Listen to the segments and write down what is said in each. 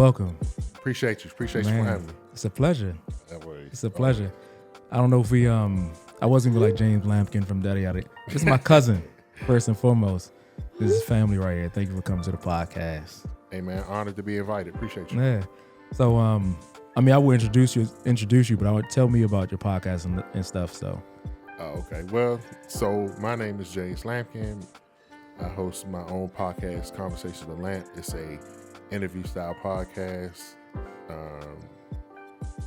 welcome. Appreciate you. Appreciate you for having me. It's a pleasure. That way. It's a pleasure. I don't know if we I wasn't even like James Lampkin from Daddy Yada. This is my cousin, first and foremost. This is family right here. Thank you for coming to the podcast. Hey man, honored to be invited. Appreciate you. Yeah. So I mean, I will introduce you, but I would tell me about your podcast and stuff. So. Oh, okay. Well, so my name is James Lampkin. I host my own podcast, Conversations with Lamp. It's a interview style podcast.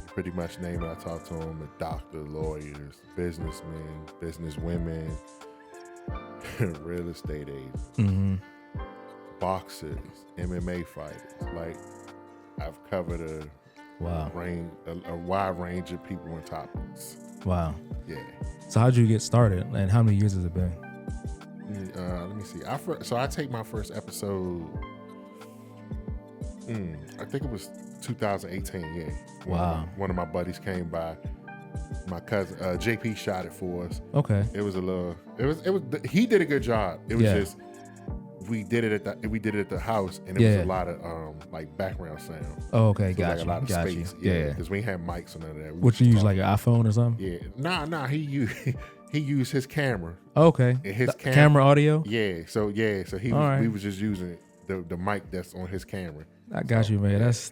Pretty much name it. I talk to them, a doctor, lawyers, businessmen, businesswomen, real estate agents, boxers, MMA fighters. Like, I've covered a wide range of people and topics. Wow. Yeah. So how'd you get started, and how many years has it been? Let me see. I take my first episode. I think it was 2018. Yeah. Wow. One of my buddies came by. My cousin JP shot it for us. Okay. It was a little. It was. He did a good job. It was just. We did it at the house, and it was a lot of like background sound. Oh, okay, So got like you. A lot of Got space. you. Yeah. Because we ain't have mics or none of that. What you use, like an iPhone or something? Yeah. Nah. He used his camera. Okay. And his camera audio. Yeah. So he was. We was just using the mic that's on his camera. I got you, man. That's.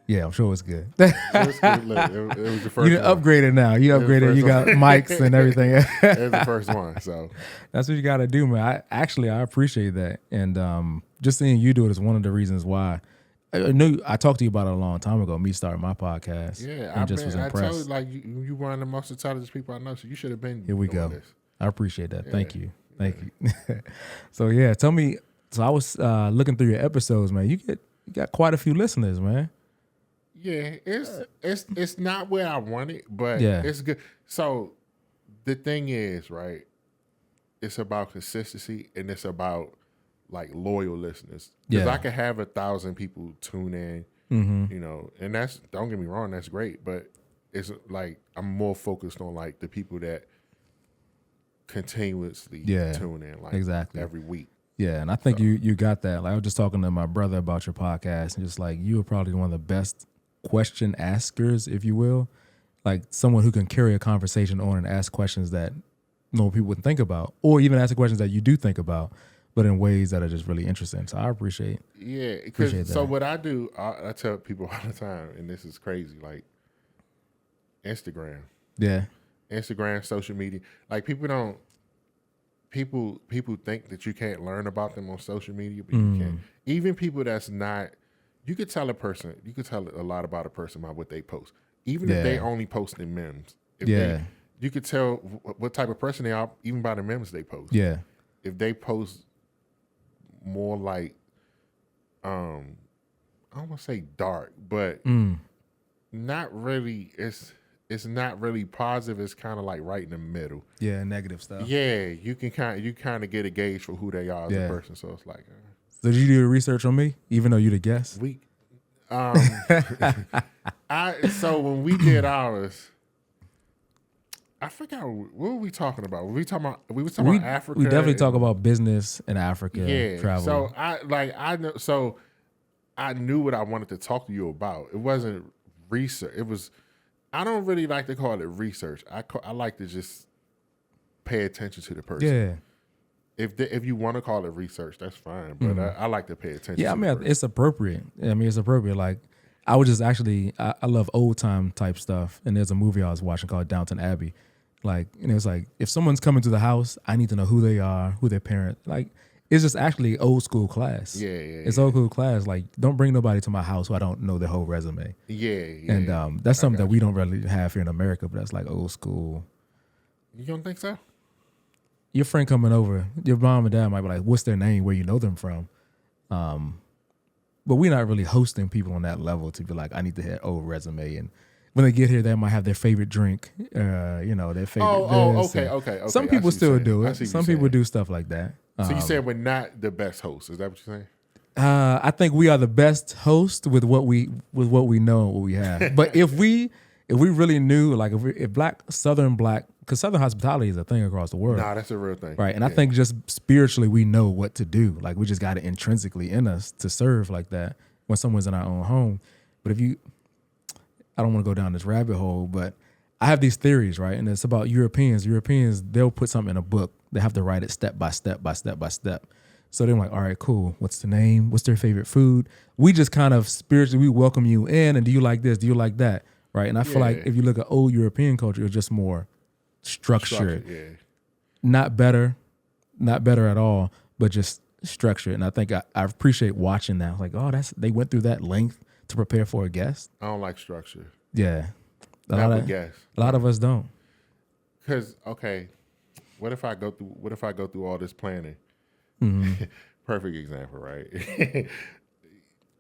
Yeah, I'm sure it's good. It was good. Look, it was the first. You upgraded now. You upgraded. You got mics and everything. It was the first one. So that's what you got to do, man. I appreciate that, and just seeing you do it is one of the reasons why. I knew I talked to you about it a long time ago. Me starting my podcast. Yeah, I was impressed. I told you, like you one of the most intelligent people I know, so you should have been. Here we go. This. I appreciate that. Yeah. Thank you. So yeah, tell me. So I was looking through your episodes, man. You got quite a few listeners, man. Yeah, it's not where I want it, but it's good. So the thing is, right? It's about consistency, and it's about like loyal listeners. Because I could have 1,000 people tune in, you know, and that's, don't get me wrong, that's great, but it's like I'm more focused on like the people that continuously tune in, like every week. Yeah, and I think you got that. Like I was just talking to my brother about your podcast, and just like you are probably one of the best question askers, if you will, like someone who can carry a conversation on and ask questions that normal people wouldn't think about, or even ask the questions that you do think about, but in ways that are just really interesting. So I appreciate. Yeah, because so what I do, I tell people all the time, and this is crazy, like Instagram. Yeah, Instagram, social media. Like people think that you can't learn about them on social media, but you can. Even people that's not. You could tell a lot about a person by what they post. Even if they only post in memes. You could tell what type of person they are even by the memes they post. Yeah. If they post more like, I don't want to say dark, but not really, it's not really positive. It's kind of like right in the middle. Yeah, negative stuff. Yeah, you kind of get a gauge for who they are as a person. So it's like... So did you do the research on me, even though you're the guest? So when we did ours, I forgot what were we talking about. We were talking about Africa. We definitely talk about business in Africa. Yeah, travel. So I knew what I wanted to talk to you about. It wasn't research. It was. I don't really like to call it research. I like to just pay attention to the person. Yeah. If you want to call it research, that's fine. But I like to pay attention. Yeah, I mean, it's appropriate. It's appropriate. Like, I was just actually, I love old time type stuff. And there's a movie I was watching called Downton Abbey. Like, and it's like, if someone's coming to the house, I need to know who they are, who their parent. Like, it's just actually old school class. Yeah. It's old school class. Like, don't bring nobody to my house who I don't know their whole resume. Yeah. And that's something that we don't really have here in America, but that's like old school. You don't think so? Your friend coming over, your mom and dad might be like, what's their name, where you know them from? But we're not really hosting people on that level to be like, I need to hear old resume. And when they get here, they might have their favorite drink, their favorite. Okay. Some people still do it. Some people do stuff like that. So you said we're not the best hosts. Is that what you're saying? I think we are the best host with what we know and what we have. But if we really knew, like if Southern Black, because Southern hospitality is a thing across the world. Nah, that's a real thing. Right. And I think just spiritually we know what to do. Like we just got it intrinsically in us to serve like that. when someone's in our own home. But I don't want to go down this rabbit hole, but I have these theories, right? And it's about Europeans. Europeans, they'll put something in a book. They have to write it step by step by step by step. So they're like, all right, cool. What's the name? What's their favorite food? We just kind of spiritually, we welcome you in. And do you like this? Do you like that? Right. And I feel like if you look at old European culture, it's just more structured. Not better at all, but just structured. And I think I appreciate watching that. Like, oh, they went through that length to prepare for a guest. I don't like structure. Yeah. A lot of us don't. Because, okay, what if I go through all this planning? Mm-hmm. Perfect example, right?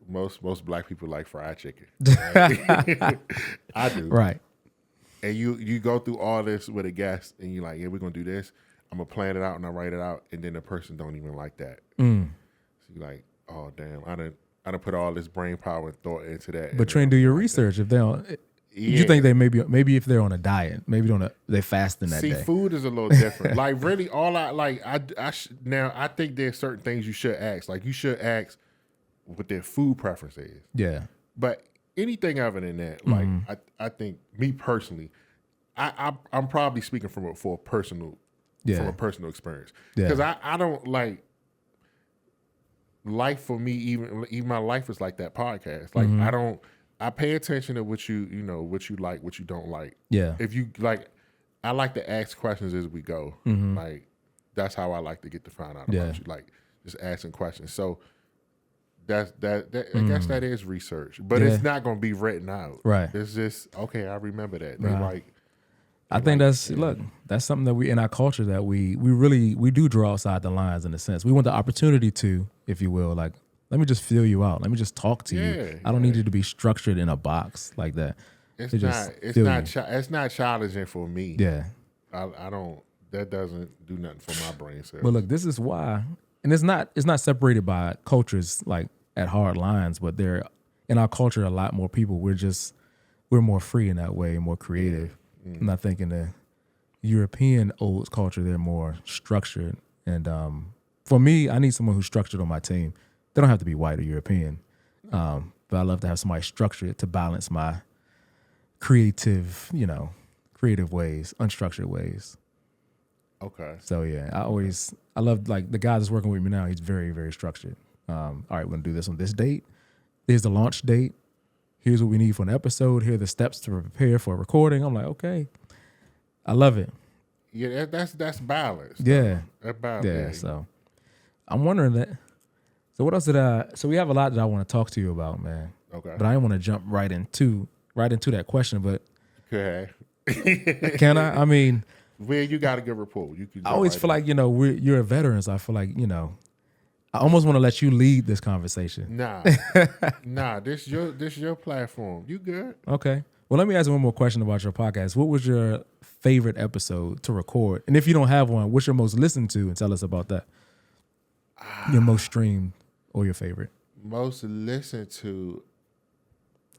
Most black people like fried chicken. Right? I do. Right. And you go through all this with a guest and you're like, yeah, we're gonna do this. I'm gonna plan it out and I write it out, and then the person don't even like that. So you're like, oh damn, I done put all this brain power and thought into that. But try and do your research. If they don't, you think they maybe if they're on a diet, maybe they fasting that day. See, food is a little different. Like really, now I think there's certain things you should ask. Like you should ask what their food preference is. Yeah. But anything other than that, like I think me personally, I'm probably speaking from a personal experience. Because I don't like life for me. Even my life is like that podcast. Like I pay attention to what you like, what you don't like. Yeah. If you like, I like to ask questions as we go. Like that's how I like to get to find out about you. Like just asking questions. So I guess that is research, but it's not going to be written out. Right. It's just okay. I remember that. I think that's something that we in our culture that we do draw outside the lines in a sense. We want the opportunity to, if you will, like, let me just feel you out. Let me just talk to you. I don't need you to be structured in a box like that. It's not challenging for me. Yeah. I don't. That doesn't do nothing for my brain cells. But look, this is why, and it's not separated by cultures like at hard lines, but there in our culture a lot more people. We're more free in that way, more creative. And I think in the European old culture, they're more structured. And for me, I need someone who's structured on my team. They don't have to be white or European, but I love to have somebody structured to balance my creative ways, unstructured ways. Okay. So yeah, I love, like, the guy that's working with me now. He's very, very structured. All right, we're gonna do this on this date. Here's the launch date. Here's what we need for an episode. Here are the steps to prepare for a recording. I'm like, okay, I love it. Yeah, that's balance. Yeah, that's balance. Yeah. So I'm wondering that. So what else so we have a lot that I want to talk to you about, man. Okay. But I didn't want to jump right into that question. But okay. Can I? I mean, where you got a good rapport. I always feel like you're a veteran, so I feel like I almost want to let you lead this conversation. Nah. This your platform. You good? Okay. Well, let me ask you one more question about your podcast. What was your favorite episode to record? And if you don't have one, what's your most listened to? And tell us about that. Your most streamed or your favorite? Most listened to.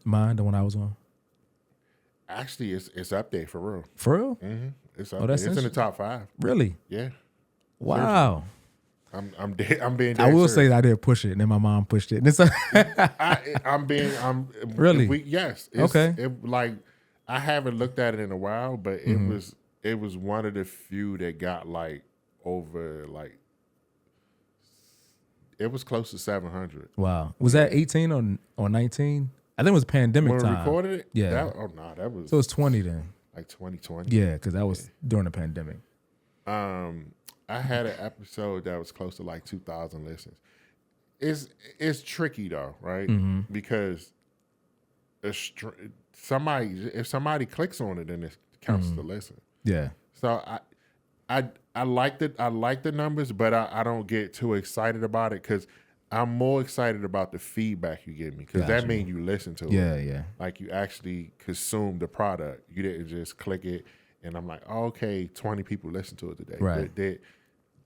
Mine, the one I was on. Actually, it's up there for real. For real? Mm-hmm. It's up there. It's in the top 5. Really? Yeah. Wow. Seriously. I'm being dead I will serious. say that I did push it, and then my mom pushed it. And it's really. Yes. Okay. I haven't looked at it in a while, but it was one of the few that got over it was close to 700. Wow. Was that 18 or 19? I think it was pandemic when time. We recorded it? Yeah. That was. So it was 20 then. Like 2020. Yeah, because that was during the pandemic. I had an episode that was close to 2,000 listens. It's tricky though, right? Mm-hmm. Because if somebody clicks on it, then it counts to listen. Yeah. So I like the numbers, but I don't get too excited about it because I'm more excited about the feedback you give me because that means you listen to it. Yeah. Like you actually consume the product. You didn't just click it and I'm like, oh, okay, 20 people listened to it today. Right.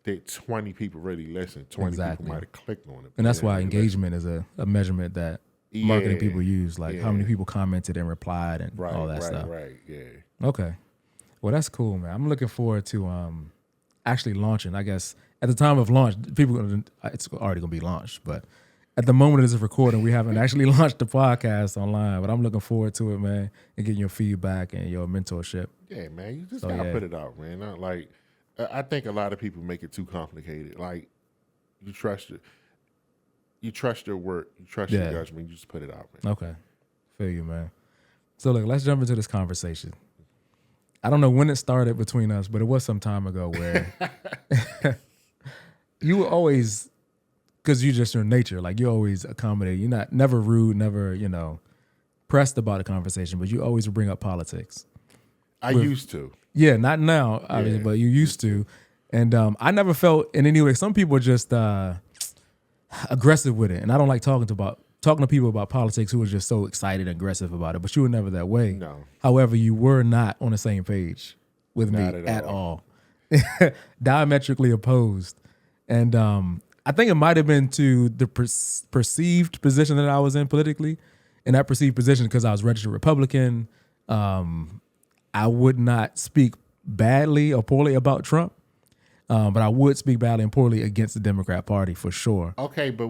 Did 20 people really listen? 20 people might have clicked on it. And that's why engagement is a measurement that marketing people use, how many people commented and replied and all that stuff. Right, yeah. Okay. Well, that's cool, man. I'm looking forward to actually launching. I guess at the time of launch, it's already going to be launched, but at the moment of this recording, we haven't actually launched the podcast online, but I'm looking forward to it, man, and getting your feedback and your mentorship. Yeah, man, you just gotta put it out, man. Not like I think a lot of people make it too complicated. Like you trust your work, you trust your judgment. You just put it out, man. Okay, feel you, man. So look, let's jump into this conversation. I don't know when it started between us, but it was some time ago where you were always, because you're just your nature, like you always accommodate. You're never rude, never, pressed about a conversation, but you always bring up politics. I used to. Yeah, not now, obviously, but you used to. And I never felt in any way, some people are just aggressive with it. And I don't like talking to people about politics who are just so excited and aggressive about it, but you were never that way. No. However, you were not on the same page with me at all. Diametrically opposed. And I think it might have been to the perceived position that I was in politically. And that perceived position, because I was registered Republican, I would not speak badly or poorly about Trump. But I would speak badly and poorly against the Democrat Party for sure. Okay, but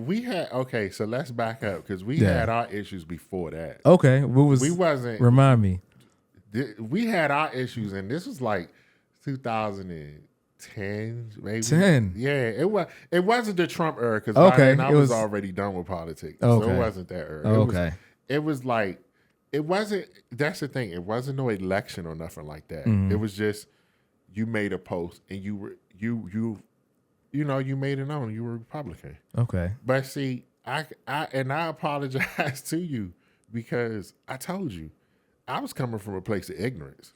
so let's back up because we had our issues before that. Okay, remind me. We had our issues, and this was like 2010, maybe 10. Yeah, it wasn't the Trump era because by then I was already done with politics, so it wasn't that era. It was like it wasn't. That's the thing. It wasn't no election or nothing like that. Mm-hmm. It was just you made a post and you were. You made it known you were Republican. Okay. But see, I apologize to you because I told you I was coming from a place of ignorance.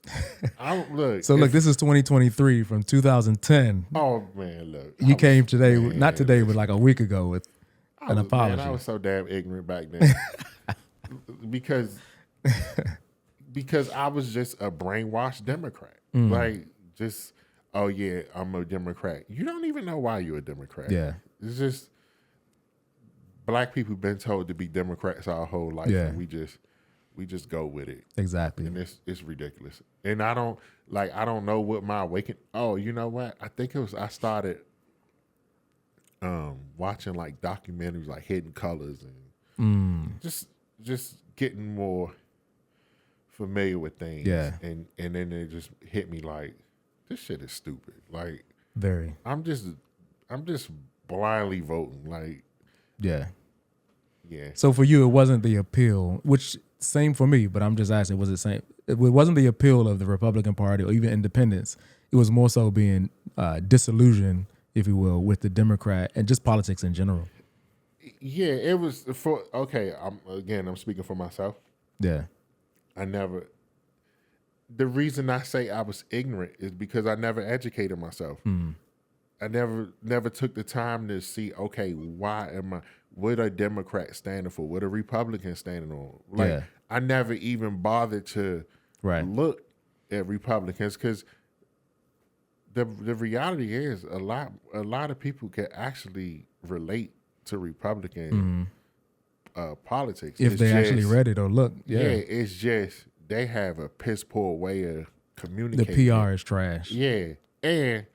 Look, this is 2023 from 2010. Oh man, look. You came today, not today, but like a week ago with an apology. Man, I was so damn ignorant back then. because I was just a brainwashed Democrat. Like just oh yeah, I'm a Democrat. You don't even know why you're a Democrat. Yeah. It's just black people been told to be Democrats our whole life, and we just go with it. Exactly. And it's ridiculous. And I don't know what my awakening. Oh, you know what? I think I started watching like documentaries like Hidden Colors and just getting more familiar with things. Yeah. And then it just hit me like, this shit is stupid. Like, very. I'm just blindly voting. Like, yeah. So for you, it wasn't the appeal, which same for me. But I'm just asking, was it same? It wasn't the appeal of the Republican Party or even independents. It was more so being disillusioned, if you will, with the Democrat and just politics in general. Yeah, it was for okay. I'm speaking for myself. Yeah, the reason I say I was ignorant is because I never educated myself. I never took the time to see, okay, what are Democrats standing for? What are Republicans standing on? Like, I never even bothered to look at Republicans because the reality is a lot of people can actually relate to Republican politics. If they actually read it or look. Yeah, it's just they have a piss poor way of communicating. The PR is trash. Yeah, and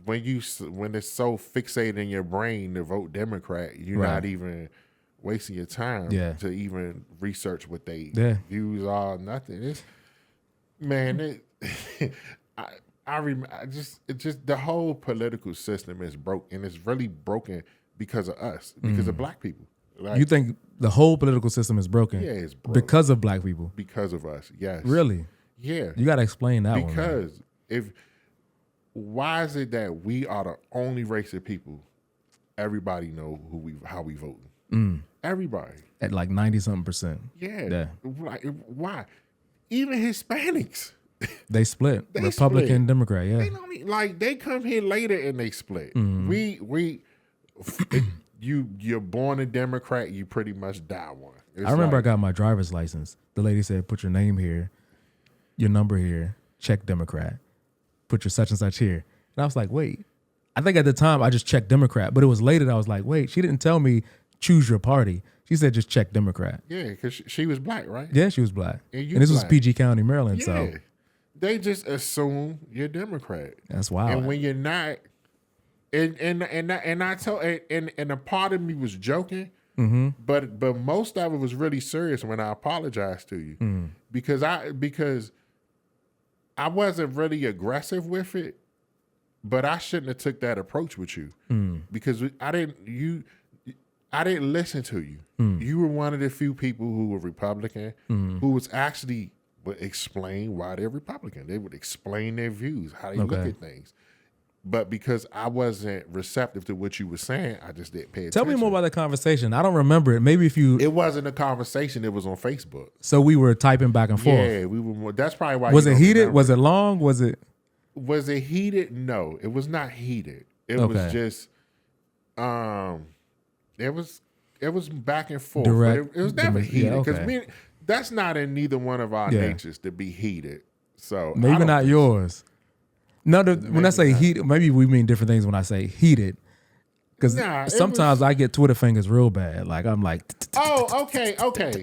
when it's so fixated in your brain to vote Democrat, you're not even wasting your time to even research what they views are. Nothing. The whole political system is broke, and it's really broken because of us, because of black people. Like, you think the whole political system is broken? Yeah, it's broken. Because of black people? Because of us, yes. Really? Yeah. You got to explain that one. Because why is it that we are the only race of people everybody know how we vote? Everybody. At like 90-something%. Yeah. Like, why? Even Hispanics. They split. Republican, split. Democrat, yeah. They don't like they come here later and they split. You're born a Democrat, you pretty much die one. I remember I got my driver's license. The lady said, put your name here, your number here, check Democrat. Put your such and such here. And I was like, wait. I think at the time I just checked Democrat, but it was later that I was like, wait, she didn't tell me choose your party. She said just check Democrat. Yeah, because she was black, right? Yeah, she was black. And this was PG County, Maryland. So they just assume you're Democrat. That's wild. And when you're not, and I told and a part of me was joking, Mm-hmm. but most of it was really serious when I apologized to you because I wasn't really aggressive with it, but I shouldn't have took that approach with you because I didn't listen to you. You were one of the few people who were Republican who was actually would explain why they're Republican. They would explain their views, how they look at things. But because I wasn't receptive to what you were saying, I just didn't pay attention. Tell me more about that conversation. I don't remember it. Maybe if you... It wasn't a conversation. It was on Facebook. So we were typing back and forth. Yeah, we were. That's probably why. Was it heated? Was it long? Was it heated? No, it was not heated. It was just, it was back and forth. Direct. It was never heated because okay. that's not in neither one of our natures to be heated. So maybe not yours. No, when I say heated, maybe we mean different things when I say heated. Because sometimes I get Twitter fingers real bad. Like I'm like, oh, okay.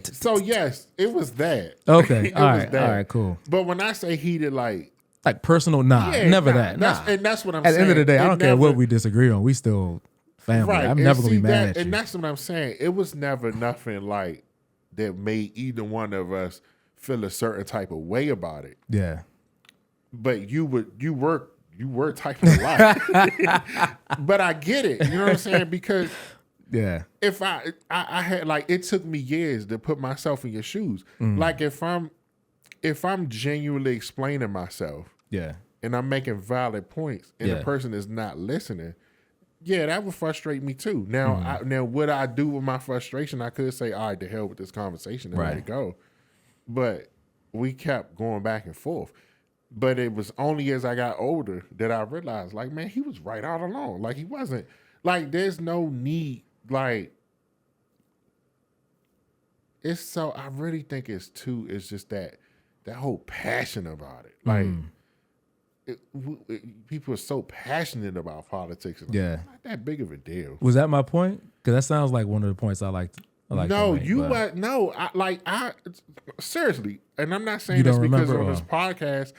So yes, it was that. Okay, all right, cool. But when I say heated, like personal, never that. And that's what I'm saying. At the end of the day, I don't care what we disagree on. We still family. Right. I'm never gonna be mad at you. And that's what I'm saying. It was never nothing like that made either one of us feel a certain type of way about it. Yeah. But you were typing a lot. But I get it. You know what I'm saying? Because if I had like it took me years to put myself in your shoes. Like if I'm genuinely explaining myself, and I'm making valid points, and the person is not listening, that would frustrate me too. Now, now what I do with my frustration, I could say, all right, to hell with this conversation and let it go. But we kept going back and forth. But it was only as I got older that I realized, like, man, he was right all along. Like, he wasn't, like, there's no need, like, I really think it's just that whole passion about it. Like, people are so passionate about politics. And it's not that big of a deal. Was that my point? Because that sounds like one of the points I like. Seriously, and I'm not saying this because on this podcast,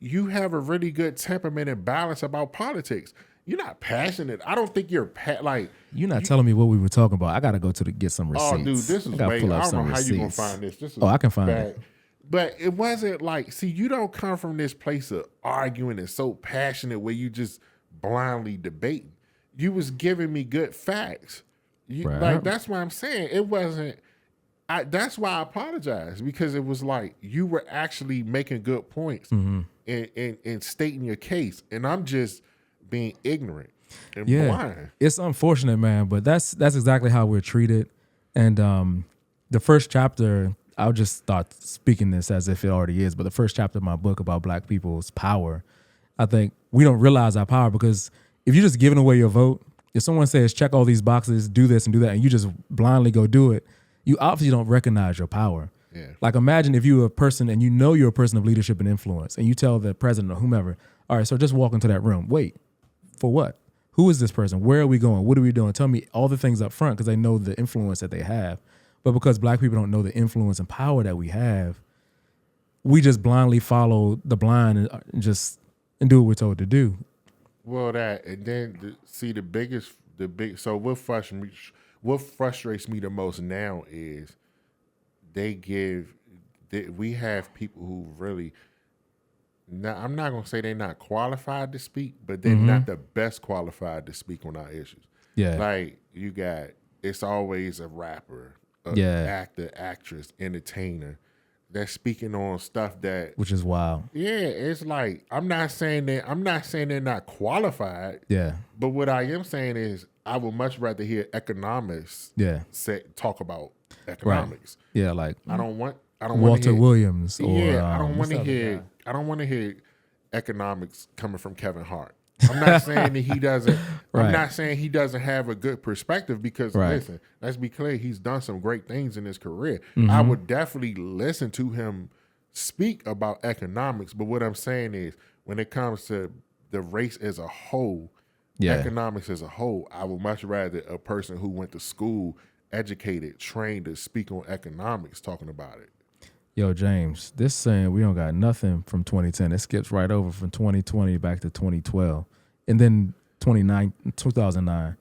you have a really good temperament and balance about politics. You're not passionate. I don't think you're you're not telling me what we were talking about. I got to go get some receipts. Oh, dude, this is way. I don't know how you're gonna find this. This is I can find it. But it wasn't like, see, you don't come from this place of arguing and so passionate where you just blindly debating. You was giving me good facts. Like, that's what I'm saying. It wasn't, that's why I apologize, because it was like you were actually making good points and stating your case. And I'm just being ignorant and blind. It's unfortunate, man, but that's exactly how we're treated. And the first chapter, I'll just start speaking this as if it already is, but the first chapter of my book about Black people's power, I think we don't realize our power, because if you're just giving away your vote, if someone says, check all these boxes, do this and do that, and you just blindly go do it, you obviously don't recognize your power. Yeah. Like, imagine if you were a person and you know you're a person of leadership and influence, and you tell the president or whomever, all right, so just walk into that room. Wait, for what? Who is this person? Where are we going? What are we doing? Tell me all the things up front, because they know the influence that they have. But because Black people don't know the influence and power that we have, we just blindly follow the blind and do what we're told to do. Well, and then so what frustrates me the most now is we have people who really, now I'm not gonna say they're not qualified to speak, but they're not the best qualified to speak on our issues. Yeah, like it's always a rapper, actor, actress, entertainer that's speaking on stuff which is wild. Yeah, it's like I'm not saying they're not qualified. Yeah. But what I am saying is I would much rather hear economists talk about economics. Right. Yeah, like I don't want Walter Williams or I don't want to hear economics coming from Kevin Hart. I'm not saying that he doesn't. I'm not saying he doesn't have a good perspective, because listen, let's be clear, he's done some great things in his career. I would definitely listen to him speak about economics. But what I'm saying is, when it comes to the race as a whole, economics as a whole, I would much rather a person who went to school, educated, trained to speak on economics, talking about it. Yo, James, this saying we don't got nothing from 2010. It skips right over from 2020 back to 2012. And then 2009.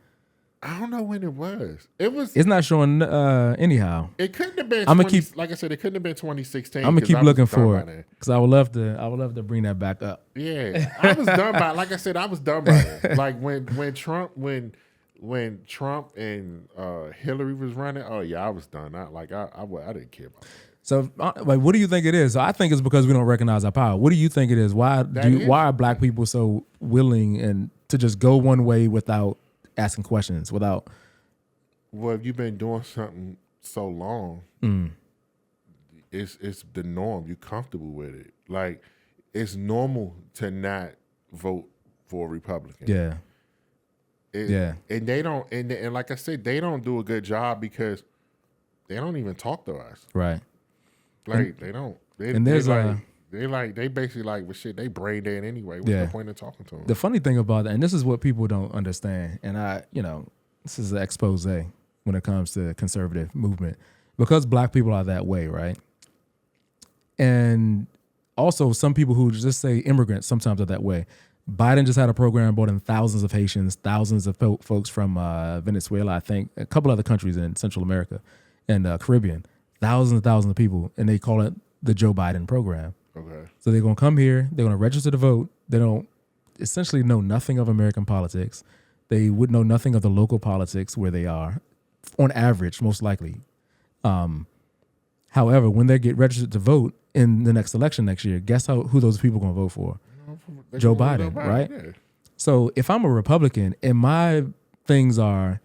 I don't know when it was. It was. It's not showing anyhow. It couldn't have been. I'm gonna keep. Like I said, it couldn't have been 2016. I'm gonna keep looking for it because I would love to bring that back up. Yeah, I was done by. Like I said, I was done by it. Like when Trump and Hillary was running. Oh yeah, I was done. I didn't care about it. So, like, what do you think it is? So I think it's because we don't recognize our power. What do you think it is? Why are black people so willing and to just go one way without asking questions? Well, if you've been doing something so long, it's the norm. You're comfortable with it. Like, it's normal to not vote for a Republican. Yeah. And they don't. And like I said, they don't do a good job because they don't even talk to us. Right. Like they don't. They basically like, well, shit, they brain dead anyway. What's the point of talking to them? The funny thing about that, and this is what people don't understand, and this is an expose when it comes to conservative movement, because black people are that way, right? And also some people who just say immigrants sometimes are that way. Biden just had a program brought in thousands of Haitians, thousands of folks from Venezuela, I think, a couple other countries in Central America and Caribbean. Thousands and thousands of people, and they call it the Joe Biden program. Okay. So they're going to come here. They're going to register to vote. They don't essentially know nothing of American politics. They would know nothing of the local politics where they are, on average, most likely. However, when they get registered to vote in the next election next year, guess who those people are going to vote for? Joe Biden, right? Yeah. So if I'm a Republican and my things are...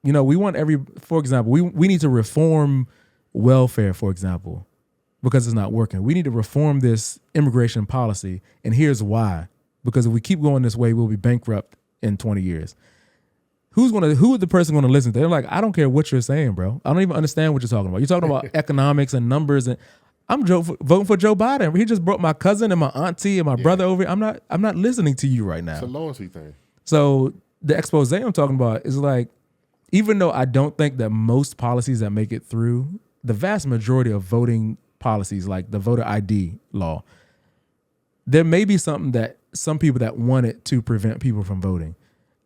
we want for example, we need to reform welfare, for example, because it's not working. We need to reform this immigration policy. And here's why. Because if we keep going this way, we'll be bankrupt in 20 years. Who is the person going to listen to? They're like, I don't care what you're saying, bro. I don't even understand what you're talking about. You're talking about economics and numbers, and I'm voting for Joe Biden. He just brought my cousin and my auntie and my brother over here. I'm not listening to you right now. It's a loyalty thing. So the expose I'm talking about is like, even though I don't think that most policies that make it through, the vast majority of voting policies, like the voter ID law, there may be something that some people that want it to prevent people from voting.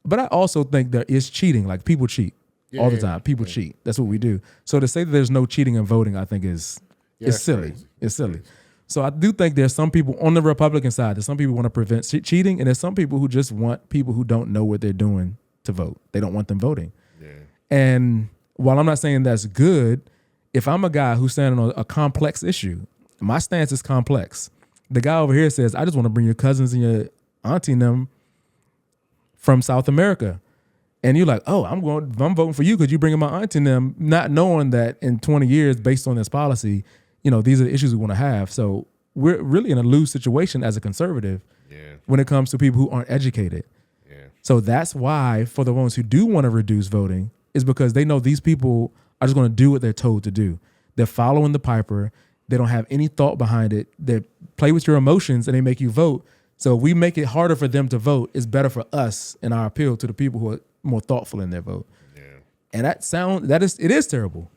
But I also think there is cheating. Like, people cheat all the time. People cheat. That's what we do. So to say that there's no cheating in voting, I think is silly. Crazy. It's silly. So I do think there's some people on the Republican side, there's some people who want to prevent cheating, and there's some people who just want people who don't know what they're doing to vote. They don't want them voting. Yeah. And while I'm not saying that's good, if I'm a guy who's standing on a complex issue, my stance is complex. The guy over here says, I just want to bring your cousins and your auntie and them from South America. And you're like, oh, I'm voting for you because you bring my auntie and them, not knowing that in 20 years, based on this policy, these are the issues we want to have. So we're really in a lose situation as a conservative when it comes to people who aren't educated. Yeah. So that's why, for the ones who do want to reduce voting, is because they know these people are just going to do what they're told to do. They're following the piper. They don't have any thought behind it. They play with your emotions and they make you vote. So if we make it harder for them to vote, it's better for us and our appeal to the people who are more thoughtful in their vote. Yeah. And it is terrible.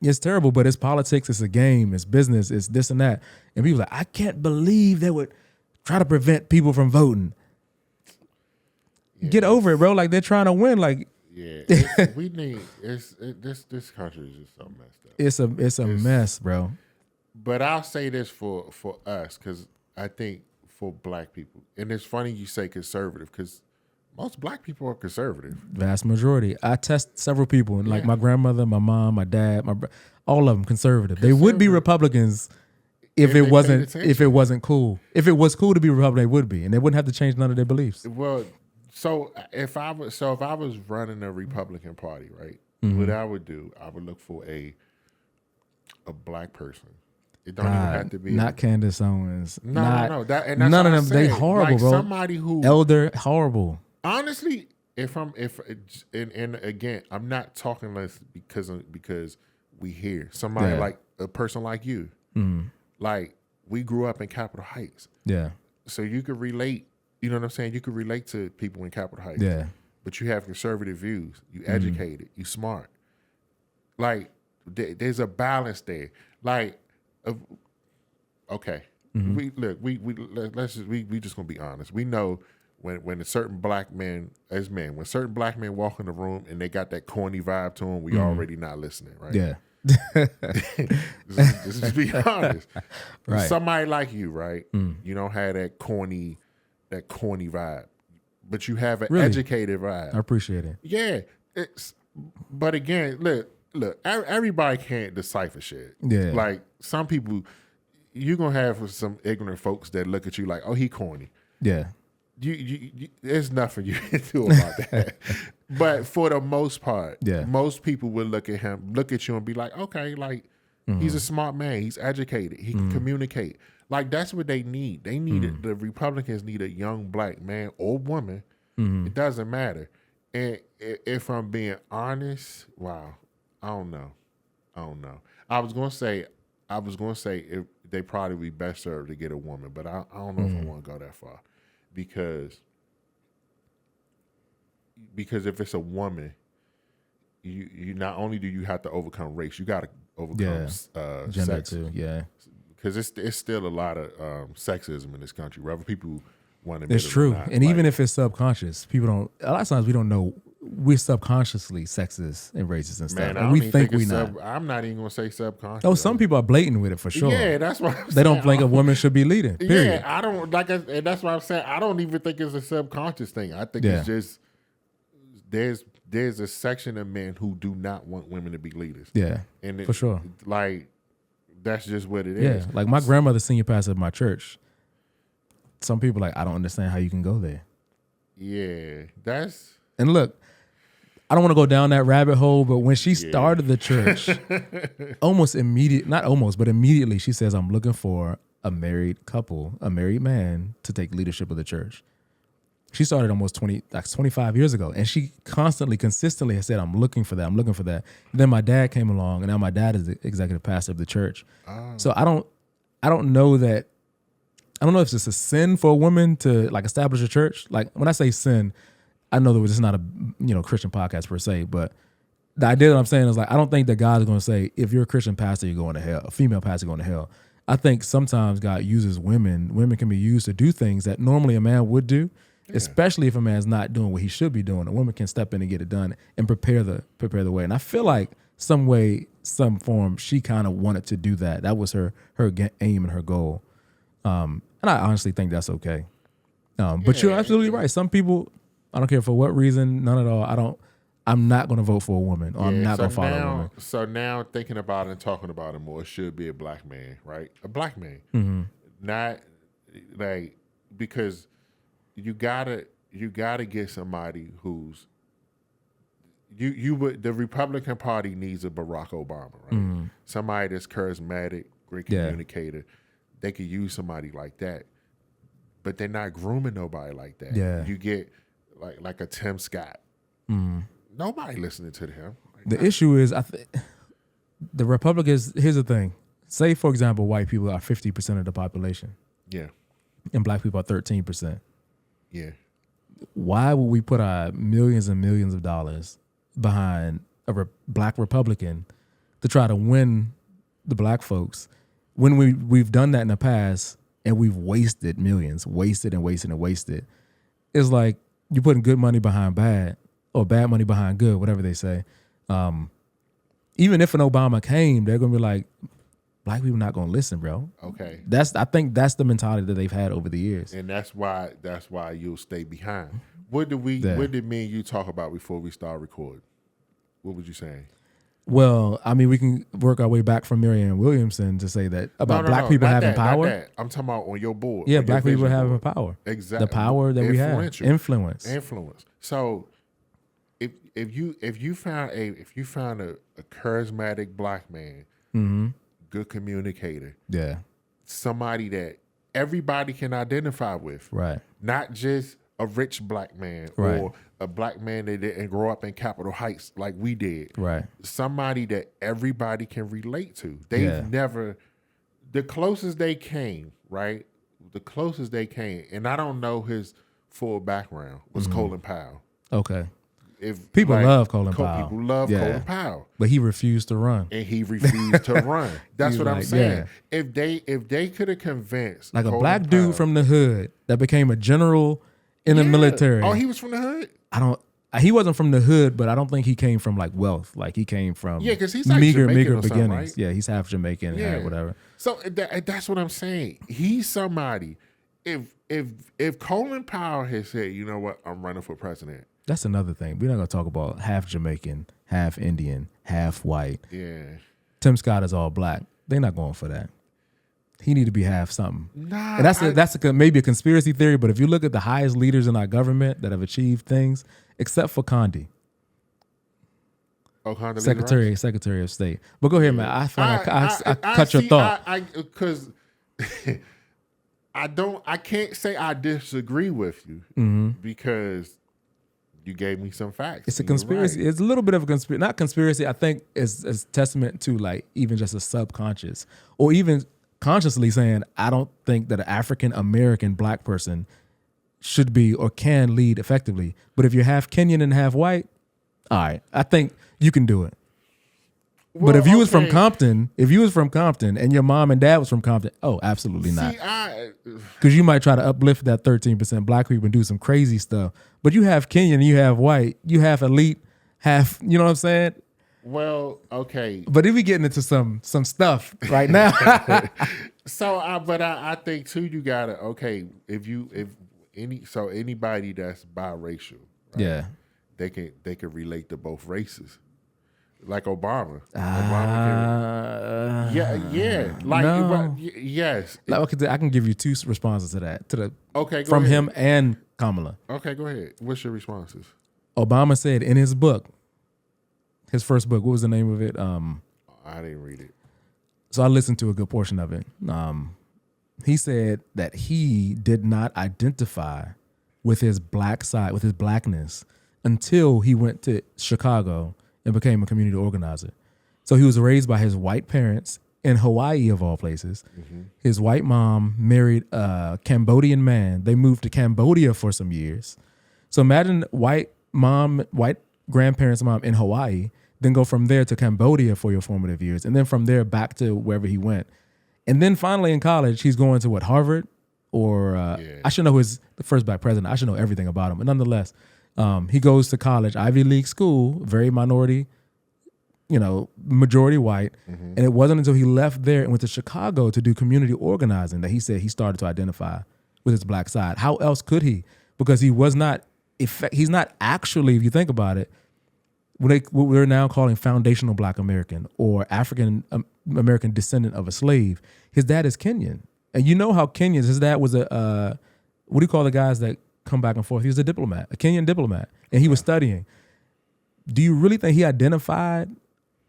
It's terrible, but it's politics, it's a game, it's business, it's this and that. And people are like, I can't believe they would try to prevent people from voting. Yeah, get over it, bro. Like, they're trying to win. Like, this country is just so messed up. It's a mess, bro. But I'll say this for us, because I think for black people, and it's funny you say conservative, because most black people are conservative. Vast majority. I test several people, and like my grandmother, my mom, my dad, all of them conservative. They would be Republicans if it wasn't cool. If it was cool to be Republican, they would be, and they wouldn't have to change none of their beliefs. Well, so if I was running a Republican Party, right, what I would do, I would look for a black person. It don't even have to be not Candace Owens. No. None of them. They horrible, like bro. Somebody who elder horrible. Honestly, and again, I'm not talking less because we hear somebody like a person like you. Mm. Like, we grew up in Capitol Heights. Yeah. So you could relate. You know what I'm saying? You could relate to people in Capitol Heights. Yeah. But you have conservative views. You educated. You smart. Like, there's a balance there. Like, okay. We just gonna be honest. We know when a certain black men when certain black men walk in the room and they got that corny vibe to them, we already not listening, right? Yeah. just be honest. Right. Somebody like you, right? You don't have that corny vibe, but you have an educated vibe. I appreciate it. Yeah. But again, look, everybody can't decipher shit. Yeah. Like some people, you're gonna have some ignorant folks that look at you like, oh, he corny. Yeah. You there's nothing you can do about that. But for the most part, most people will look at you and be like, okay, like he's a smart man, he's educated, he can communicate. Like that's what they need. They need the Republicans need a young black man or woman. It doesn't matter. And if I'm being honest, wow, I don't know. I was gonna say if they probably be best served to get a woman, but I don't know if I want to go that far. Because if it's a woman, you not only do you have to overcome race, you got to overcome gender sex too. Yeah, because it's still a lot of sexism in this country, whether people want to admit it's it true. or not. And even if it's subconscious, people don't. A lot of times we don't know we're subconsciously sexist and racist and stuff, man, and we think we not. I'm not even gonna say subconscious. Oh, some people are blatant with it for sure. Yeah, that's what I'm they saying. don't think a woman should be leading. Period. Yeah, I don't and that's what I'm saying. I don't even think it's a subconscious thing. I think it's just there's a section of men who do not want women to be leaders. Yeah, and for sure. Like that's just what it is. Yeah, like my grandmother's senior pastor of my church. Some people like, I don't understand how you can go there. Yeah, and look, I don't want to go down that rabbit hole, but when she started the church, immediately she says, I'm looking for a married couple, a married man to take leadership of the church. She started almost 25 years ago. And she consistently has said, I'm looking for that. I'm looking for that. And then my dad came along, and now my dad is the executive pastor of the church. Oh. So I don't know that. I don't know if it's a sin for a woman to like establish a church. Like when I say sin, I know that this is not a Christian podcast per se, but the idea that I'm saying is like, I don't think that God is going to say, if you're a Christian pastor, you're going to hell. A female pastor going to hell. I think sometimes God uses women. Women can be used to do things that normally a man would do, especially if a man's not doing what he should be doing. A woman can step in and get it done and prepare the way. And I feel like some way, some form, she kind of wanted to do that. That was her aim and her goal. And I honestly think that's okay. But you're absolutely right. Some people, I don't care for what reason, none at all. I'm not going to vote for a woman, or I'm not going to follow a woman. So now thinking about it and talking about it more, it should be a black man, right? A black man. Not like, because you gotta get somebody who's the Republican Party needs a Barack Obama, right? Somebody that's charismatic, great communicator. They could use somebody like that, but they're not grooming nobody like that. Yeah. You get like a Tim Scott. Nobody listening to him. The issue is, the Republicans. Here's the thing: say, for example, white people are 50% of the population. Yeah. And black people are 13%. Yeah. Why would we put our millions and millions of dollars behind a black Republican to try to win the black folks? When we've done that in the past and we've wasted millions, wasted. It's like you're putting good money behind bad, or bad money behind good, whatever they say. Even if an Obama came, they're gonna be like, black people not gonna listen, bro. Okay. I think that's the mentality that they've had over the years. And that's why you'll stay behind. What did me and you talk about before we start recording? What was you saying? Well, I mean, we can work our way back from Marianne Williamson to say that about black people having power. Not that. I'm talking about on your board. Yeah, black people having power. Exactly. The power that we have. Influence. So if you found a charismatic black man, good communicator, somebody that everybody can identify with, right? Not just a rich black man, right, or a black man that didn't grow up in Capitol Heights like we did. Right. Somebody that everybody can relate to. They've never, the closest they came, right? The closest they came, and I don't know his full background, was Colin Powell. Okay. People love Colin Powell. People love Colin Powell. But he refused to run. And he refused to run. That's what I'm saying. Yeah. If they could have convinced like Colin a black dude from the hood that became a general in the military. Oh, he was from the hood? He wasn't from the hood, but I don't think he came from like wealth. Like he came from because he's like meager beginnings. Right? Yeah, he's half Jamaican, half whatever. So that's what I'm saying. He's somebody. If Colin Powell had said, you know what, I'm running for president. That's another thing. We're not gonna talk about half Jamaican, half Indian, half white. Yeah. Tim Scott is all black. They're not going for that. He need to be half something. Nah, and that's maybe a conspiracy theory, but if you look at the highest leaders in our government that have achieved things, except for Condi. Oh, Condi, Secretary of State. But go ahead, man. I cut your thought. Because I can't say I disagree with you because you gave me some facts. It's a conspiracy. Right. It's a little bit of a conspiracy. Not conspiracy. I think it's testament to like even just a subconscious or even consciously saying, I don't think that an African American black person should be or can lead effectively. But if you're half Kenyan and half white, all right, I think you can do it. Well, but if you was from Compton, and your mom and dad was from Compton, oh, absolutely not. Because you might try to uplift that 13% black people and do some crazy stuff. But you have Kenyan and you have white, you have elite, half, you know what I'm saying? Well, okay. But if we getting into some stuff right now. But I think too, you gotta, okay, anybody that's biracial, right, yeah, they can relate to both races. Like Obama. Yes. I can give you two responses to that. Okay, from him and Kamala. Okay, go ahead. What's your responses? Obama said in his book, his first book, what was the name of it? I didn't read it. So I listened to a good portion of it. He said that he did not identify with his black side, with his blackness, until he went to Chicago and became a community organizer. So he was raised by his white parents in Hawaii, of all places. Mm-hmm. His white mom married a Cambodian man. They moved to Cambodia for some years. So imagine white grandparents' mom in Hawaii, then go from there to Cambodia for your formative years, and then from there back to wherever he went. And then finally in college, he's going to Harvard? Or I should know who's the first black president. I should know everything about him. But nonetheless, he goes to college, Ivy League school, very minority, majority white. Mm-hmm. And it wasn't until he left there and went to Chicago to do community organizing that he said he started to identify with his black side. How else could he? Because he was not, he's not actually, if you think about it, what we're now calling foundational black American or African American descendant of a slave. His dad is Kenyan. And you know how Kenyans, his dad was what do you call the guys that come back and forth? He was a diplomat, a Kenyan diplomat, and he was studying. Do you really think he identified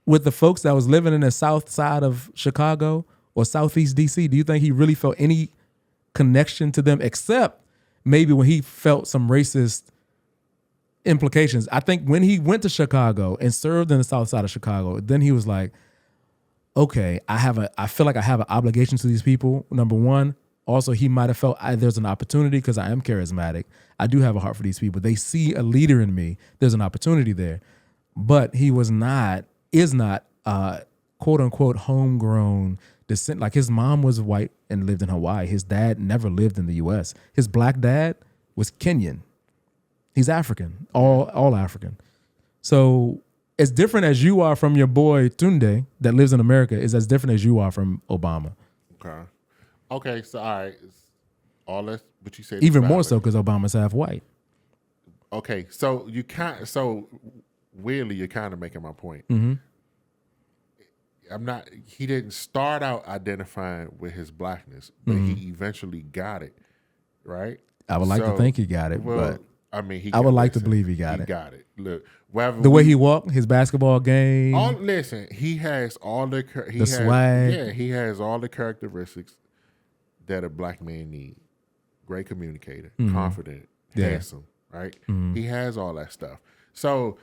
with the folks that was living in the south side of Chicago or southeast DC? Do you think he really felt any connection to them except maybe when he felt some racist implications? I think when he went to Chicago and served in the south side of Chicago, then he was like, okay, I feel like I have an obligation to these people, number one. Also, he might have felt there's an opportunity because I am charismatic. I do have a heart for these people. They see a leader in me. There's an opportunity there. But he is not quote unquote homegrown descent. Like his mom was white and lived in Hawaii. His dad never lived in the US. His black dad was Kenyan. He's African, all African. So as different as you are from your boy Tunde that lives in America is as different as you are from Obama. Okay, so all right, all that what you said. Even more so because Obama's half white. Okay, so weirdly, you're kind of making my point. Mm-hmm. He didn't start out identifying with his blackness, but he eventually got it, right? I would like to think he got it, but I mean, I would like to believe he got it. He got it. Look, the way he walked, his basketball game. Listen, he has all the swag. Yeah, he has all the characteristics that a black man needs. Great communicator, confident, handsome, right? Mm-hmm. He has all that stuff. So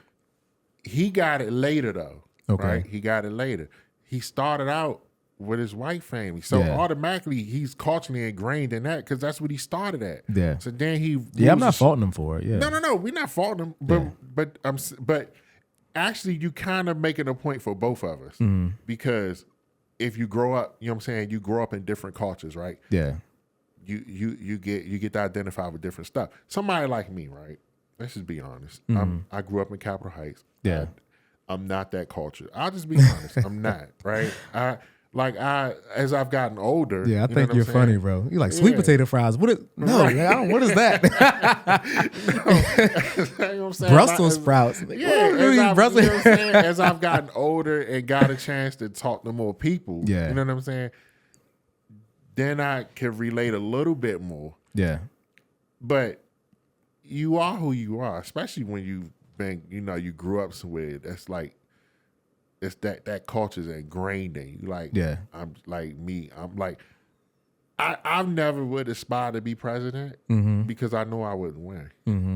he got it later, though. Okay. Right? He got it later. He started out with his white family. So automatically he's culturally ingrained in that because that's what he started at. Yeah. So then I'm not faulting him for it. Yeah. No, we're not faulting him. But actually you kind of making a point for both of us. Mm-hmm. Because if you grow up, you know what I'm saying, you grow up in different cultures, right? Yeah. you get to identify with different stuff. Somebody like me, right? Let's just be honest. I grew up in Capitol Heights. Yeah. I'm not that cultured. I'll just be honest. I'm not, right? As I've gotten older. Yeah, I think you're funny, bro. You like sweet potato fries. What is that? You know what I'm saying? Brussels sprouts. As I've gotten older and got a chance to talk to more people, yeah. You know what I'm saying? Then I can relate a little bit more. Yeah. But you are who you are, especially when you've been, you grew up somewhere that's like, it's that culture's ingrained in you. Like, yeah. I'm like me. I'm like, I never would aspire to be president because I know I wouldn't win.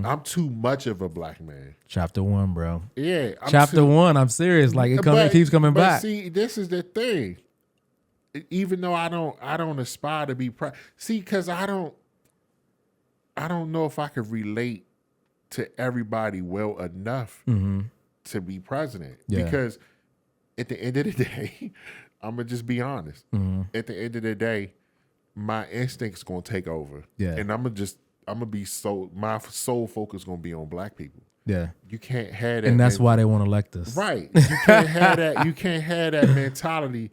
I'm too much of a black man. Chapter 1, bro. Yeah. Chapter 1. I'm serious. Like it keeps coming back. See, this is the thing. Even though I don't aspire to be see, because I don't know if I could relate to everybody well enough to be president. Yeah. Because at the end of the day, I'm gonna just be honest. At the end of the day, my instinct's gonna take over. Yeah. And I'm gonna be my sole focus gonna be on black people. Yeah. You can't have that. And that's why they want to elect us. Right. You can't have that. You can't have that mentality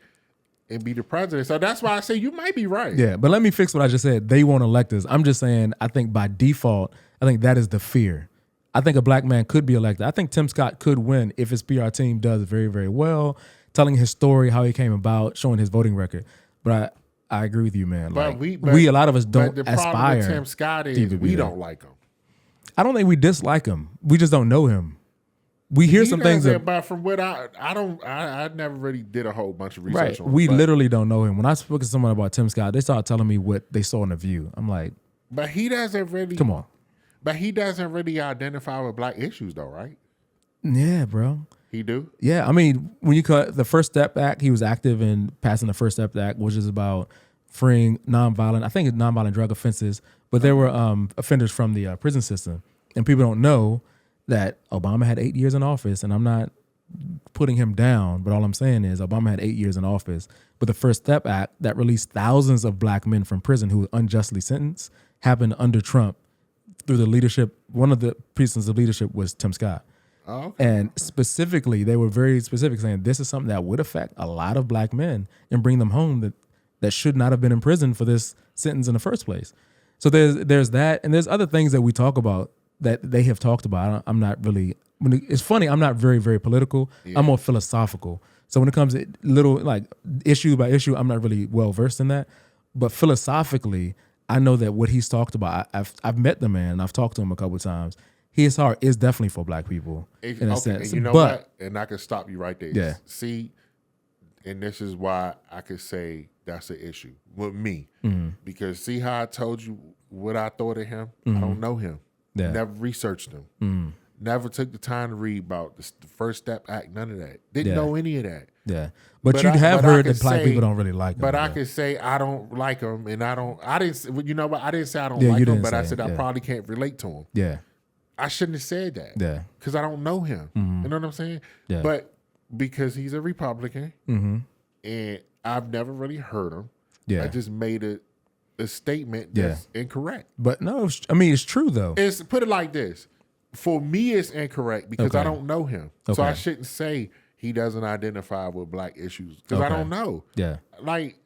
and be the president. So that's why I say you might be right. Yeah, but let me fix what I just said. They won't elect us. I'm just saying, I think by default, I think that is the fear. I think a black man could be elected. I think Tim Scott could win if his PR team does very, very well, telling his story, how he came about, showing his voting record. But I agree with you, man. But like, a lot of us don't but the aspire. problem with Tim Scott is we don't like him. I don't think we dislike him. We just don't know him. We hear some things. But from what I never really did a whole bunch of research on him. We literally don't know him. When I spoke to someone about Tim Scott, they started telling me what they saw in The View. I'm like, but he doesn't really. Come on. But he doesn't really identify with black issues, though, right? Yeah, bro. He do? Yeah, I mean, when you cut the First Step Act, he was active in passing the First Step Act, which is about freeing nonviolent drug offenses. But there were offenders from the prison system. And people don't know that Obama had 8 years in office, and I'm not putting him down, but all I'm saying is Obama had 8 years in office. But the First Step Act that released thousands of black men from prison who were unjustly sentenced happened under Trump through the leadership. One of the pieces of leadership was Tim Scott. Oh, okay. And specifically, they were very specific, saying this is something that would affect a lot of black men and bring them home that should not have been in prison for this sentence in the first place. So there's that, and there's other things that we talk about that they have talked about. I'm not really. It's funny. I'm not very, very political. Yeah. I'm more philosophical. So when it comes to little like issue by issue, I'm not really well versed in that. But philosophically, I know that what he's talked about. I've met the man. I've talked to him a couple of times. His heart is definitely for black people in a sense. And you know what? And I can stop you right there. Yeah. See, and this is why I could say that's an issue with me. Because see how I told you what I thought of him? I don't know him. Yeah. Never researched him. Never took the time to read about the First Step Act. None of that. Didn't know any of that. Yeah. But you'd have heard that black people don't really like him. But I could say I don't like him, and I didn't. You know what? I didn't say I don't like him, but I said I probably can't relate to him. Yeah. I shouldn't have said that. Yeah. Because I don't know him. You know what I'm saying? Yeah. But because he's a Republican, and I've never really heard him. Yeah. I just made a statement that's incorrect. But no, I mean, it's true though. It's put it like this. For me, it's incorrect because I don't know him. Okay. So I shouldn't say he doesn't identify with black issues because I don't know. Yeah. Like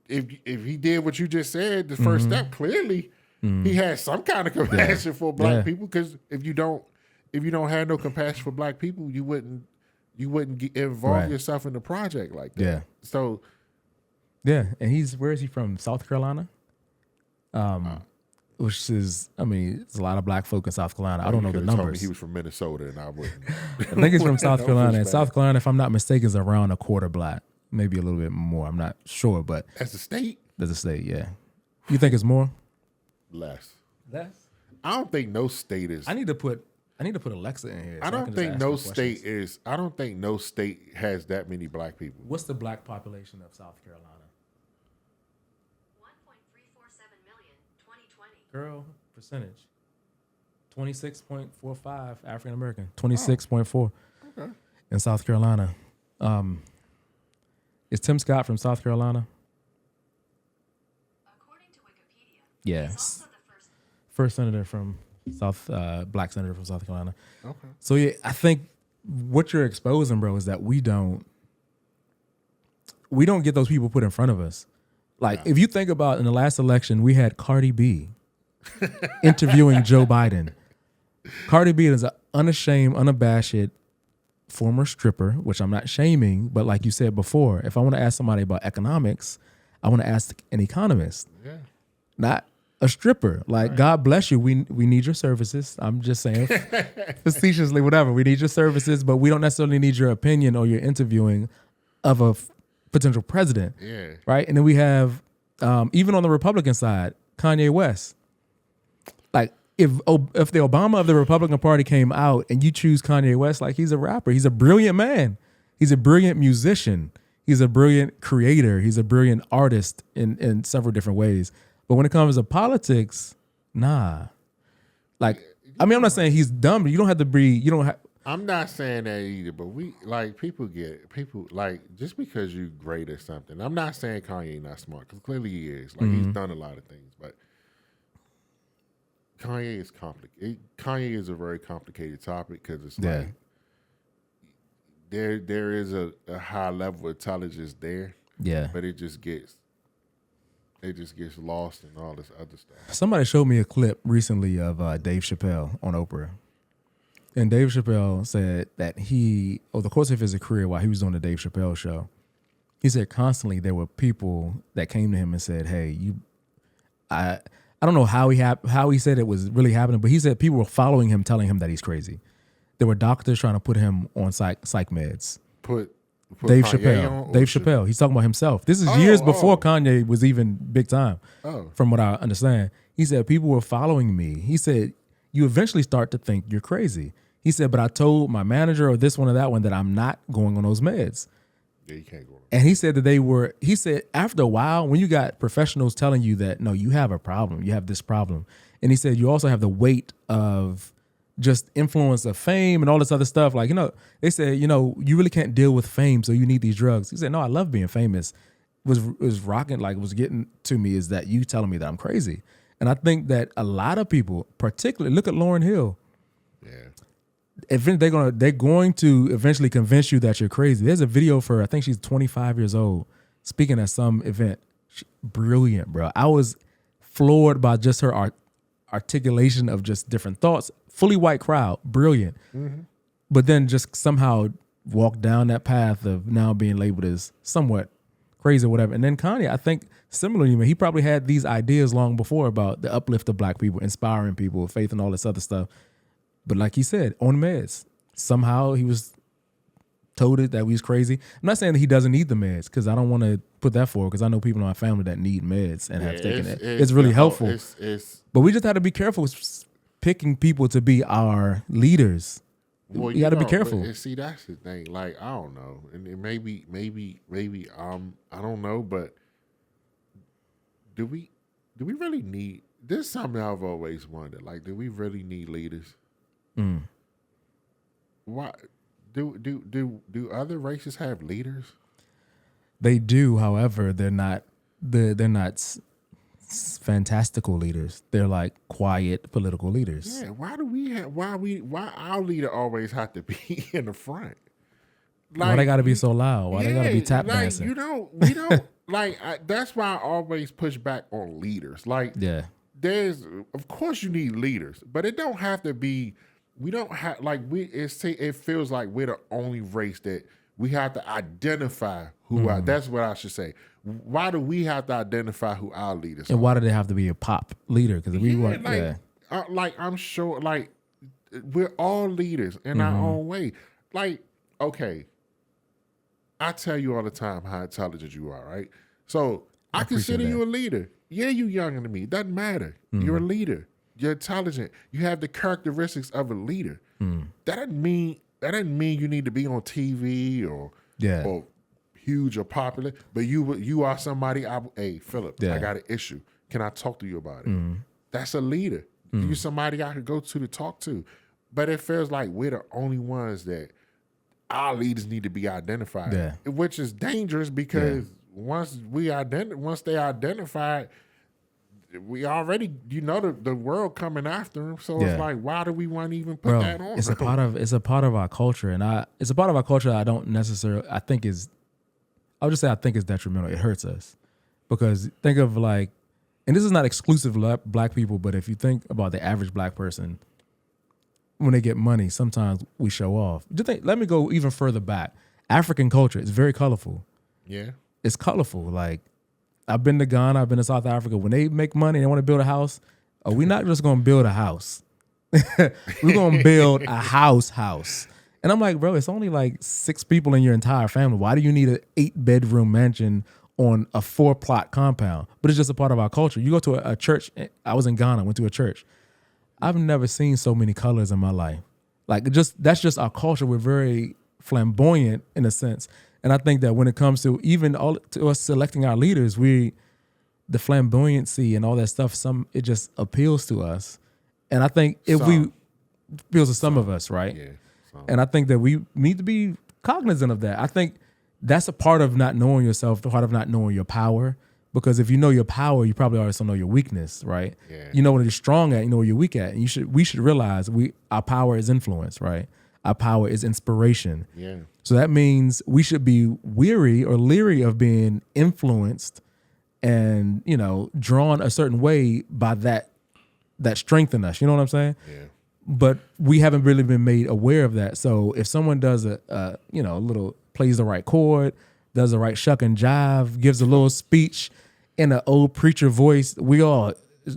if he did what you just said, the first step, clearly he has some kind of compassion for black people, because if you don't have no compassion for black people, you wouldn't involve yourself in the project like that. Yeah. So and where is he from? South Carolina? Which is, I mean, there's a lot of black folk in South Carolina. I don't know the numbers. Told me he was from Minnesota, and I wouldn't. I think he's from South Carolina. And South Carolina, if I'm not mistaken, is around a quarter black, maybe a little bit more. I'm not sure, but that's the state. That's a state, yeah. You think it's more? Less. Less? I don't think no state is. I need to put Alexa in here. I don't think no state is. I don't think no state has that many black people. What's the black population of South Carolina? 1.347 million, 2020. Girl, percentage. 26.45 African American. 26.4 Okay. In South Carolina. Is Tim Scott from South Carolina? According to Wikipedia, Yeah. He's also the First senator from black senator from South Carolina. Okay. So yeah, I think what you're exposing, bro, is that we don't get those people put in front of us. Like if you think about in the last election, we had Cardi B interviewing Joe Biden. Cardi B is an unashamed, unabashed former stripper, which I'm not shaming, but like you said before, if I want to ask somebody about economics, I want to ask an economist, not a stripper. Like, God bless you. We need your services. I'm just saying facetiously, whatever. We need your services, but we don't necessarily need your opinion or your interviewing of a potential president. Yeah. Right. And then we have, even on the Republican side, Kanye West. Like, if the Obama of the Republican Party came out and you choose Kanye West, like, he's a rapper, he's a brilliant man, he's a brilliant musician, he's a brilliant creator, he's a brilliant artist in several different ways. But when it comes to politics, nah. Like, I mean, I'm not saying he's dumb, but you don't have to be, you don't have. I'm not saying that either, but people just because you're great at something. I'm not saying Kanye not smart, because clearly he is. Like, he's done a lot of things, but Kanye is complicated. Kanye is a very complicated topic, because it's like there is a high level of intelligence there. Yeah. But it just gets lost in all this other stuff. Somebody showed me a clip recently of Dave Chappelle on Oprah. And Dave Chappelle said that over the course of his career, while he was on the Dave Chappelle show, he said constantly there were people that came to him and said, "Hey, I don't know how he said it was really happening, but he said people were following him, telling him that he's crazy. There were doctors trying to put him on psych meds." Put Dave Kanye Chappelle. on, Dave Chappelle. He's talking about himself. This is years before Kanye was even big time. From what I understand, he said people were following me. He said you eventually start to think you're crazy. He said, but I told my manager or this one or that one that I'm not going on those meds. Yeah, you can't go on. And he said that he said after a while, when you got professionals telling you that, no, you have a problem, you have this problem. And he said, you also have the weight of just influence of fame and all this other stuff. Like, they said, you really can't deal with fame, so you need these drugs. He said, no, I love being famous. Was rocking, like, was getting to me is that you telling me that I'm crazy. And I think that a lot of people, particularly, look at Lauryn Hill. Yeah. They're going to eventually convince you that you're crazy. There's a video for, I think she's 25 years old, speaking at some event. Brilliant, bro. I was floored by just her articulation of just different thoughts. Fully white crowd, brilliant. Mm-hmm. But then just somehow walk down that path of now being labeled as somewhat crazy or whatever. And then Kanye, I think similarly, man, he probably had these ideas long before about the uplift of black people, inspiring people, faith and all this other stuff. But like he said, on meds. Somehow he was told it that he was crazy. I'm not saying that he doesn't need the meds, because I don't want to put that forward, because I know people in my family that need meds and have taken it. It's really helpful. But we just have to be careful with picking people to be our leaders. Well, you got to be careful. See, that's the thing. Like, I don't know. And maybe, I don't know, but do we really need, this is something I've always wondered. Like, do we really need leaders? Why do other races have leaders? They do, however, they're not fantastical leaders. They're like quiet political leaders. Yeah, why our leader always have to be in the front? Why they gotta be so loud? Why they gotta be tap dancing? We don't that's why I always push back on leaders. Like, of course you need leaders, but it don't have to be. We don't have it feels like we're the only race that we have to identify who that's what I should say. Why do we have to identify who our leaders are? And why do they have to be a pop leader? Because we want, I'm sure, like, we're all leaders in our own way. Like, okay, I tell you all the time how intelligent you are, right? So I consider you a leader. Yeah, you younger than me. It doesn't matter. You're a leader. You're intelligent. You have the characteristics of a leader. That doesn't mean you need to be on TV or huge or popular. But you are somebody. Hey, Phillip, I got an issue. Can I talk to you about it? That's a leader. You're somebody I could go to talk to. But it feels like we're the only ones that our leaders need to be identified, which is dangerous, because once they identified, we already, the world coming after them. So it's like, why do we want to even put Bro, that on? It's a part of our culture, and it's a part of our culture I don't necessarily. I'll just say I think it's detrimental. It hurts us because think of like, and this is not exclusive to black people, but if you think about the average black person, when they get money, sometimes we show off. Let me go even further back. African culture is very colorful. Yeah, it's colorful. Like I've been to Ghana, I've been to South Africa. When they make money and they want to build a house, we're not just going to build a house. We're going to build a house. And I'm like, bro, it's only like 6 people in your entire family. Why do you need an 8-bedroom mansion on a 4-plot compound? But it's just a part of our culture. You go to a church. I was in Ghana, went to a church. I've never seen so many colors in my life. Like that's just our culture. We're very flamboyant in a sense. And I think that when it comes to even to us selecting our leaders, the flamboyancy and all that stuff, it just appeals to us. And I think appeals to some of us, right? Yeah. And I think that we need to be cognizant of that. I think that's a part of not knowing yourself, the part of not knowing your power. Because if you know your power, you probably also know your weakness, right? Yeah. You know what you're strong at, you know what you're weak at. And we should realize our power is influence, right? Our power is inspiration. Yeah. So that means we should be weary or leery of being influenced and, drawn a certain way by that strength in us. You know what I'm saying? Yeah. But we haven't really been made aware of that. So if someone does a little, plays the right chord, does the right shuck and jive, gives a little speech in an old preacher voice, we all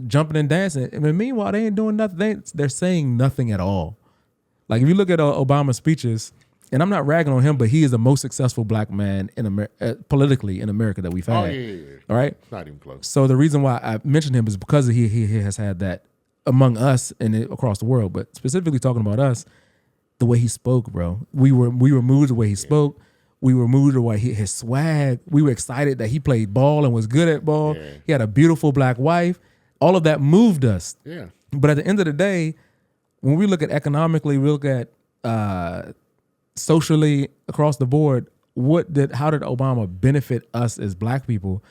jumping and dancing. And meanwhile, they ain't doing nothing. They're saying nothing at all. Like if you look at Obama's speeches, and I'm not ragging on him, but he is the most successful black man in politically in America that we've had. Oh, yeah. All right? It's not even close. So the reason why I mentioned him is because he has had that among us and across the world, but specifically talking about us, the way he spoke, bro. We were moved the way he spoke. We were moved the way his swag. We were excited that he played ball and was good at ball. Yeah. He had a beautiful black wife. All of that moved us. Yeah. But at the end of the day, when we look at economically, we look at socially across the board, how did Obama benefit us as black people?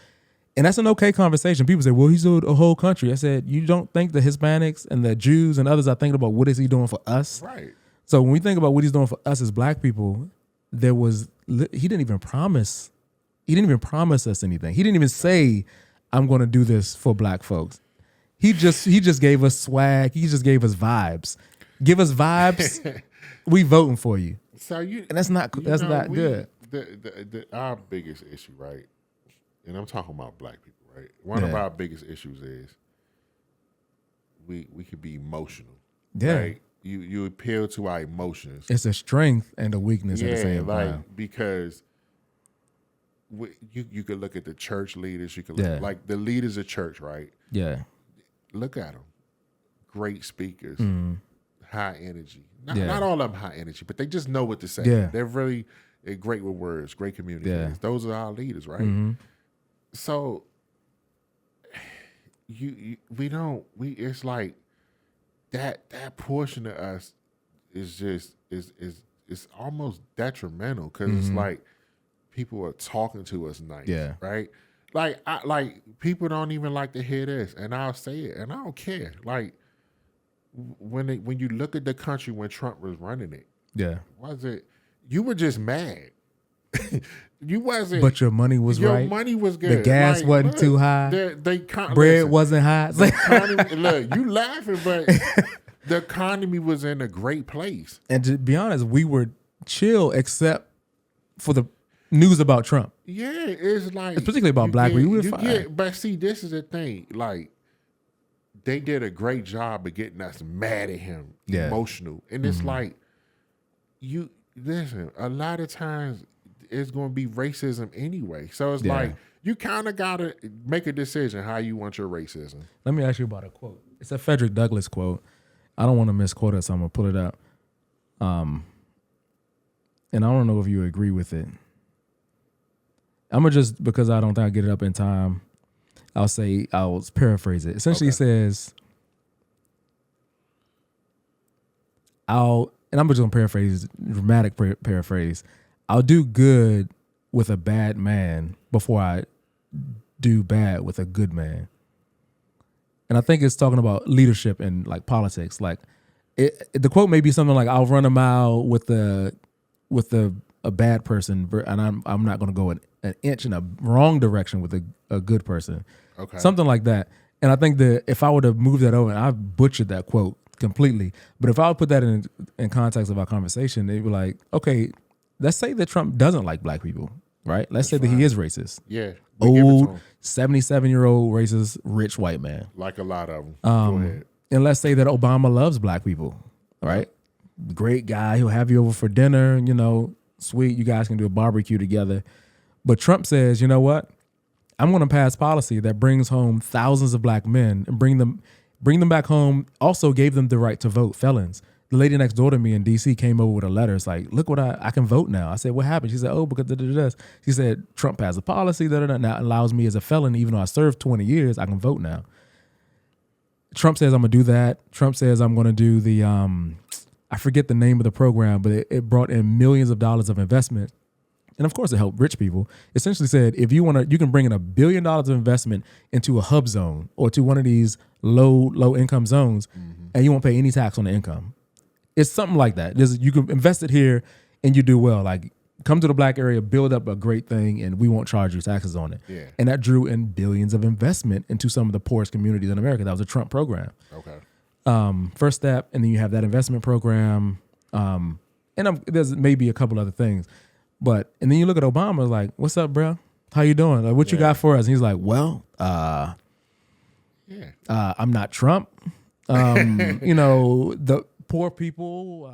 And that's an okay conversation. People say, well, he's a whole country. I said, you don't think the Hispanics and the Jews and others are thinking about what is he doing for us? Right. So when we think about what he's doing for us as black people, he didn't even promise us anything. He didn't even say, I'm going to do this for black folks. He just gave us swag. He just gave us vibes. Give us vibes. We voting for you. So and that's not good. Our biggest issue, right? And I'm talking about black people, right? One of our biggest issues is we could be emotional. Yeah. Right? You appeal to our emotions. It's a strength and a weakness at the same time. Because you could look at the church leaders. You could look at, like the leaders of church, right? Yeah. Look at them. Great speakers. High energy. Not all of them high energy, but they just know what to say. Yeah. They're great with words, great communicators. Those are our leaders, right? Mm-hmm. So it's like that portion of us is just is almost detrimental because it's like people are talking to us nice, right? Like people don't even like to hear this, and I'll say it, and I don't care. Like when you look at the country when Trump was running it, you were just mad. You wasn't, but your money was right. Your money was good. The gas wasn't too high. Bread wasn't hot. Look, you laughing, but the economy was in a great place. And to be honest, we were chill except for the news about Trump. Yeah, it's like it's particularly about black people. We were fine. But see, this is the thing. Like they did a great job of getting us mad at him, emotional, and it's like you listen. A lot of times. It's going to be racism anyway. So it's like you kind of got to make a decision how you want your racism. Let me ask you about a quote. It's a Frederick Douglass quote. I don't want to misquote it, so I'm going to pull it up. And I don't know if you agree with it. I'm going to just, because I don't think I'll get it up in time, I'll paraphrase it. Essentially, it says, I'm just going to paraphrase, dramatic paraphrase. I'll do good with a bad man before I do bad with a good man. And I think it's talking about leadership and like politics. Like the quote may be something like, "I'll run a mile with a bad person, and I'm not going to go an inch in a wrong direction with a good person." Okay. Something like that. And I think that if I were to move that over, and I butchered that quote completely, but if I would put that in context of our conversation, they'd be like, okay, let's say that Trump doesn't like black people, right? Let's say that he is racist. Yeah. Old 77-year-old racist rich white man. Like a lot of them. Go ahead. And let's say that Obama loves black people, right? Great guy. He'll have you over for dinner, sweet. You guys can do a barbecue together. But Trump says, you know what? I'm going to pass policy that brings home thousands of black men and bring them back home. Also gave them the right to vote, felons. The lady next door to me in D.C. came over with a letter. It's like, look what I can vote now. I said, what happened? She said, oh, because this. She said, Trump passed a policy that now allows me as a felon, even though I served 20 years, I can vote now. Trump says I'm going to do that. Trump says I'm going to do the, I forget the name of the program, but it brought in millions of dollars of investment. And of course, it helped rich people. Essentially said, if you want to, you can bring in $1 billion of investment into a hub zone or to one of these low income zones, and you won't pay any tax on the income. It's something like that. You can invest it here and you do well. Like, come to the black area, build up a great thing, and we won't charge you taxes on it. Yeah. And that drew in billions of investment into some of the poorest communities in America. That was a Trump program. Okay. First step, and then you have that investment program. There's maybe a couple other things. And then you look at Obama, like, what's up, bro? How you doing? Like, what you got for us? And he's like, well, I'm not Trump. The poor people,